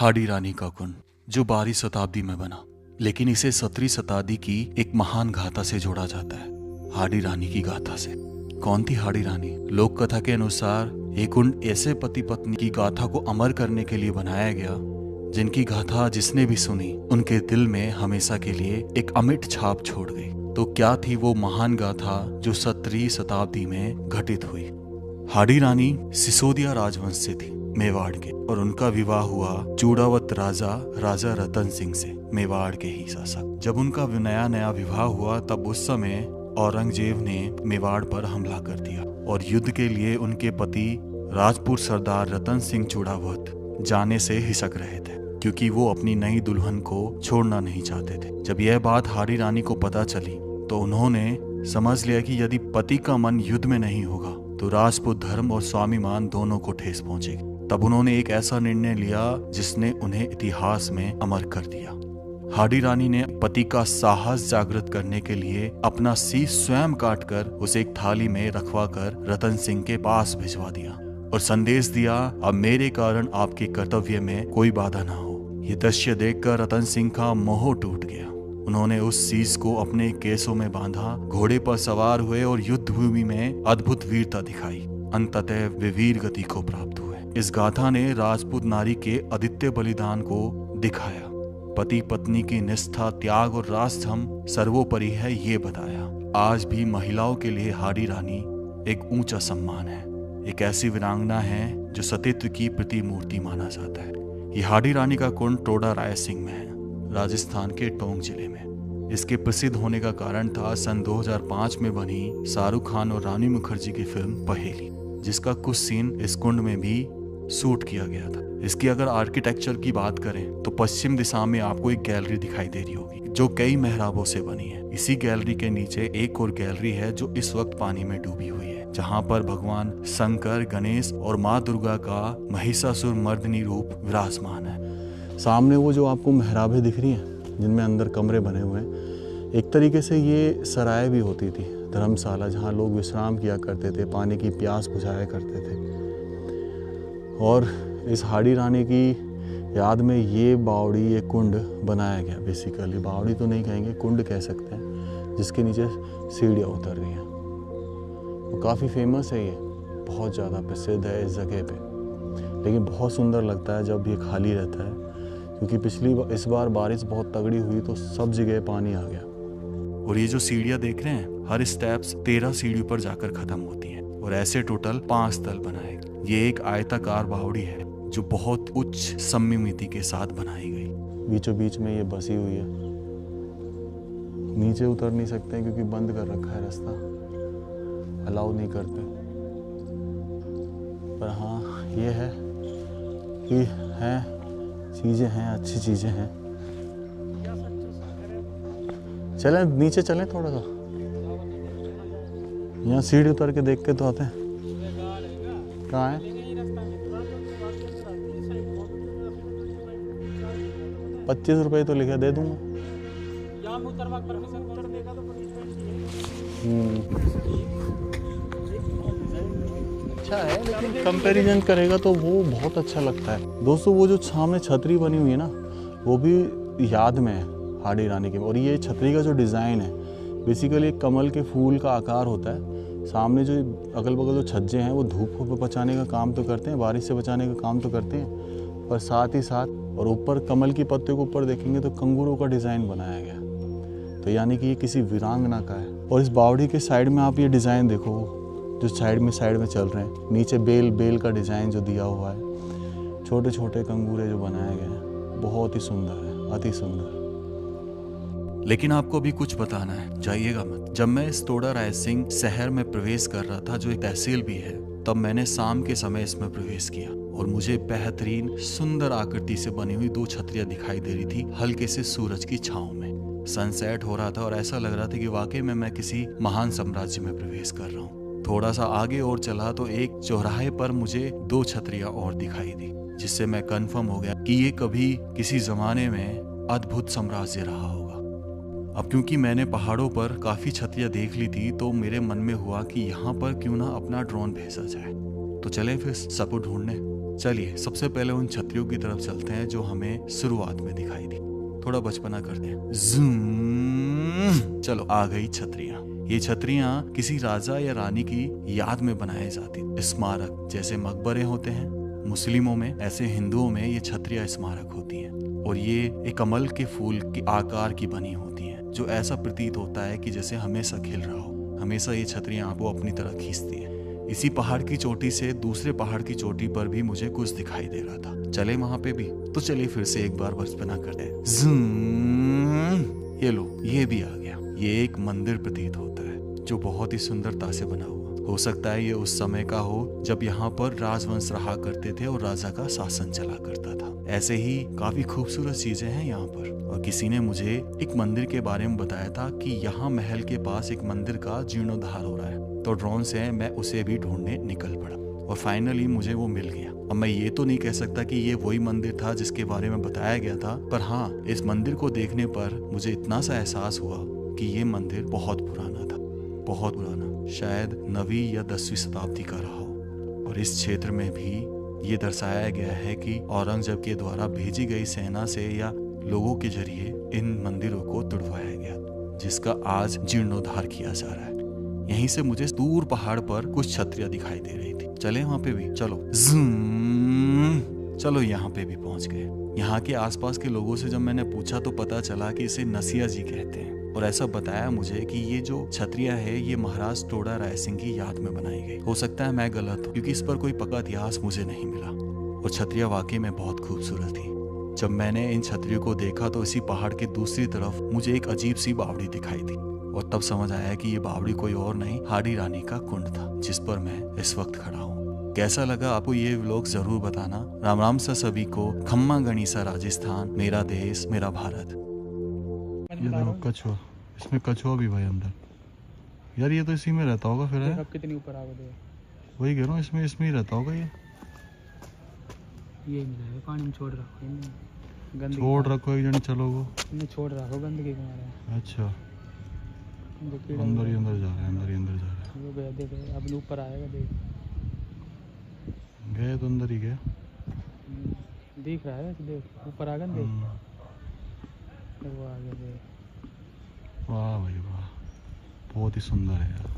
हाडी रानी का कुंड जो 12वीं शताब्दी में बना, लेकिन इसे 17वीं शताब्दी की एक महान गाथा से जोड़ा जाता है, हाडी रानी की गाथा से। कौन थी हाडी रानी? लोक कथा के अनुसार ये कुंड ऐसे पति पत्नी की गाथा को अमर करने के लिए बनाया गया जिनकी गाथा जिसने भी सुनी उनके दिल में हमेशा के लिए एक अमिट छाप छोड़ गई। तो क्या थी वो महान गाथा जो 17वीं शताब्दी में घटित हुई? हाडी रानी सिसोदिया राजवंश से थी, मेवाड़ के, और उनका विवाह हुआ चूड़ावत राजा रतन सिंह से, मेवाड़ के ही शासक। जब उनका नया नया विवाह हुआ तब उस समय औरंगजेब ने मेवाड़ पर हमला कर दिया और युद्ध के लिए उनके पति राजपूत सरदार रतन सिंह चूड़ावत जाने से हिचक रहे थे, क्योंकि वो अपनी नई दुल्हन को छोड़ना नहीं चाहते थे। जब यह बात हाडी रानी को पता चली तो उन्होंने समझ लिया कि यदि पति का मन युद्ध में नहीं होगा तो राजपूत धर्म और स्वाभिमान दोनों को ठेस पहुंचेगी। तब उन्होंने एक ऐसा निर्णय लिया जिसने उन्हें इतिहास में अमर कर दिया। हाडी रानी ने पति का साहस जागृत करने के लिए अपना शीश स्वयं काटकर उसे एक थाली में रखवा कर रतन सिंह के पास भिजवा दिया और संदेश दिया, अब मेरे कारण आपके कर्तव्य में कोई बाधा ना हो। ये दृश्य देखकर रतन सिंह का मोह टूट गया। उन्होंने उस शीश को अपने केसों में बांधा, घोड़े पर सवार हुए और युद्ध भूमि में अद्भुत वीरता दिखाई। अंततः वे वीर गति को प्राप्त हुए। इस गाथा ने राजपूत नारी के अद्वितीय बलिदान को दिखाया। पति पत्नी की निष्ठा, त्याग और राजधर्म सर्वोपरि है, ये बताया। आज भी महिलाओं के लिए हाडी रानी एक ऊंचा सम्मान है। एक ऐसी वीरांगना है जो सतीत्व की प्रतिमूर्ति माना जाता है। ये हाडी रानी का कुंड टोडा रायसिंह में है, राजस्थान के टोंक जिले में। इसके प्रसिद्ध होने का कारण था सन 2005 में बनी शाहरुख खान और रानी मुखर्जी की फिल्म पहेली, जिसका कुछ सीन इस कुंड में भी शूट किया गया था। इसकी अगर आर्किटेक्चर की बात करें तो पश्चिम दिशा में आपको एक गैलरी दिखाई दे रही होगी जो कई मेहराबों से बनी है। इसी गैलरी के नीचे एक और गैलरी है जो इस वक्त पानी में डूबी हुई है, जहाँ पर भगवान शंकर, गणेश और माँ दुर्गा का महिषासुर मर्दिनी रूप विराजमान है। सामने वो जो आपको मेहराबें दिख रही हैं जिनमें अंदर कमरे बने हुए हैं, एक तरीके से ये सराय भी होती थी, धर्मशाला, जहाँ लोग विश्राम किया करते थे, पानी की प्यास बुझाया करते थे। और इस हाडी रानी की याद में ये बावड़ी, ये कुंड बनाया गया। बेसिकली बावड़ी तो नहीं कहेंगे, कुंड कह सकते हैं, जिसके नीचे सीढ़ियाँ उतर रही हैं। वो काफ़ी फेमस है, ये बहुत ज़्यादा प्रसिद्ध है इस जगह पे। लेकिन बहुत सुंदर लगता है जब ये खाली रहता है, क्योंकि इस बार बारिश बहुत तगड़ी हुई तो सब जगह पानी आ गया। और ये जो सीढ़ियाँ देख रहे हैं, हर स्टेप्स 13 सीढ़ियों पर जाकर खत्म होती हैं और ऐसे टोटल 5 तल बनाए। ये एक आयताकार बावड़ी है जो बहुत उच्च सममिति के साथ बनाई गई। बीचों बीच में ये बसी हुई है। नीचे उतर नहीं सकते हैं क्योंकि बंद कर रखा है रास्ता, अलाउ नहीं करते। पर हाँ, ये है कि चीज़ें हैं, अच्छी चीज़ें हैं। चलें नीचे, चलें थोड़ा सा, यहाँ सीढ़ी उतर के देख के तो आते हैं। कहाँ है? 25 रुपये तो लिखा, दे दूंगा। अच्छा है, लेकिन कंपैरिजन करेगा तो वो बहुत अच्छा लगता है। दोस्तों, वो जो सामने छतरी बनी हुई है ना, वो भी याद में है हाडी रानी के। और ये छतरी का जो डिज़ाइन है, बेसिकली एक कमल के फूल का आकार होता है। सामने जो अगल बगल जो छज्जे हैं वो धूप को बचाने का काम तो करते हैं, बारिश से बचाने का काम तो करते हैं, पर साथ ही साथ और ऊपर कमल की पत्तियों के ऊपर देखेंगे तो कंगूरों का डिज़ाइन बनाया गया। तो यानी कि ये किसी वीरांगना का है। और इस बावड़ी के साइड में आप ये डिज़ाइन देखो जो साइड में चल रहे हैं। नीचे बेल का डिज़ाइन जो दिया हुआ है, छोटे छोटे कंगूरे जो बनाए गए हैं, बहुत ही सुंदर है, अति सुंदर। लेकिन आपको भी कुछ बताना है, जाइएगा मत। जब मैं इस टोडा रायसिंह शहर में प्रवेश कर रहा था, जो एक तहसील भी है, तब मैंने शाम के समय इसमें प्रवेश किया और मुझे बेहतरीन सुंदर आकृति से बनी हुई 2 छतरियां दिखाई दे रही थी, हल्के से सूरज की छांव में। सनसेट हो रहा था और ऐसा लग रहा था कि वाकई में मैं किसी महान साम्राज्य में प्रवेश कर रहा हूँ। थोड़ा सा आगे और चला तो एक चौराहे पर मुझे 2 छतरियां और दिखाई दी, जिससे मैं कंफर्म हो गया कि ये कभी किसी जमाने में अद्भुत साम्राज्य रहा होगा। अब क्योंकि मैंने पहाड़ों पर काफ़ी छतरियाँ देख ली थी तो मेरे मन में हुआ कि यहाँ पर क्यों ना अपना ड्रोन भेजा जाए। तो चले फिर सबको ढूंढने। चलिए सबसे पहले उन छतरियों की तरफ चलते हैं जो हमें शुरुआत में दिखाई दी। थोड़ा बचपना करते हैं। ज़ूम। चलो आ गई छतरियां। ये छतरियां किसी राजा या रानी की याद में बनाई जाती। स्मारक जैसे मकबरे होते हैं मुस्लिमों में, ऐसे हिंदुओं में ये छतरियां स्मारक होती हैं। और ये एक कमल के फूल के आकार की बनी होती हैं, जो ऐसा प्रतीत होता है कि जैसे हमेशा खिल रहा हो। हमेशा ये छतरियां आपको अपनी तरफ खींचती हैं। इसी पहाड़ की चोटी से दूसरे पहाड़ की चोटी पर भी मुझे कुछ दिखाई दे रहा था। चले वहां पे भी? तो चलिए फिर से एक बार बचपना करते हैं। ज़ूम। ये लो, ये भी आ गया। ये एक मंदिर प्रतीत होता है जो बहुत ही सुंदरता से बना हुआ। हो सकता है ये उस समय का हो जब यहाँ पर राजवंश रहा करते थे और राजा का शासन चला करता था। ऐसे ही काफी खूबसूरत चीजें हैं यहाँ पर। और किसी ने मुझे एक मंदिर के बारे में बताया था कि यहाँ महल के पास एक मंदिर का जीर्णोद्धार हो रहा है। तो ड्रोन से मैं उसे भी ढूंढने निकल पड़ा और फाइनली मुझे वो मिल गया। अब मैं ये तो नहीं कह सकता कि ये वही मंदिर था जिसके बारे में बताया गया था, पर हाँ, इस मंदिर को देखने पर मुझे इतना सा एहसास हुआ कि ये मंदिर बहुत पुराना था। बहुत पुराना, शायद 9वीं या 10वीं शताब्दी का रहा हो। और इस क्षेत्र में भी ये दर्शाया गया है कि औरंगजेब के द्वारा भेजी गई सेना से या लोगों के जरिए इन मंदिरों को तुड़वाया गया, जिसका आज जीर्णोद्धार किया जा रहा है। यहीं से मुझे दूर पहाड़ पर कुछ छतरियां दिखाई दे रही थी। चले वहां पे भी? चलो। ज़ूम। चलो यहाँ पे भी पहुंच गए। यहाँ के आसपास के लोगों से जब मैंने पूछा तो पता चला कि इसे नसिया जी कहते हैं। और ऐसा बताया मुझे कि ये जो छतरियां है ये महाराज टोडा राय सिंह की याद में बनाई गई। हो सकता है मैं गलत हूँ, क्योंकि इस पर कोई पक्का इतिहास मुझे नहीं मिला। और छतरियां वाकई में बहुत खूबसूरत थी। जब मैंने इन छतरियों को देखा तो इसी पहाड़ की दूसरी तरफ मुझे एक अजीब सी बावड़ी दिखाई दी। और तब समझ आया कि ये बावड़ी कोई और नहीं, हाडी रानी का कुंड था, जिस पर मैं इस वक्त खड़ा हूँ। कैसा लगा आपको ये व्लॉग जरूर बताना। राम राम सा सभी को। खम्मा गणिसा राजस्थान, मेरा देश मेरा भारत। ये देखो कछुआ, इसमें कछुआ भी भाई अंदर। यार ये तो इसी में रहता होगा फिर है? कितनी ऊपर आ गए? वही कह रहा हूँ, इसमें ही रहता होगा ये नहीं पानी में छोड़ रखो, गंदगी छोड़ रखो एक जन चलो वो छोड़ रखो गंदगी के मारे। अच्छा, अंदर ही अंदर जा रहा है, अंदर ही अंदर जा रहा है। वो गया, देख अब ऊपर आएगा, देख गए तो अंदर ही गए। दिख रहा है, देख ऊपर आ गया, देख वो आ गया, देख। वाह भाई वाह, बहुत ही सुंदर है यार।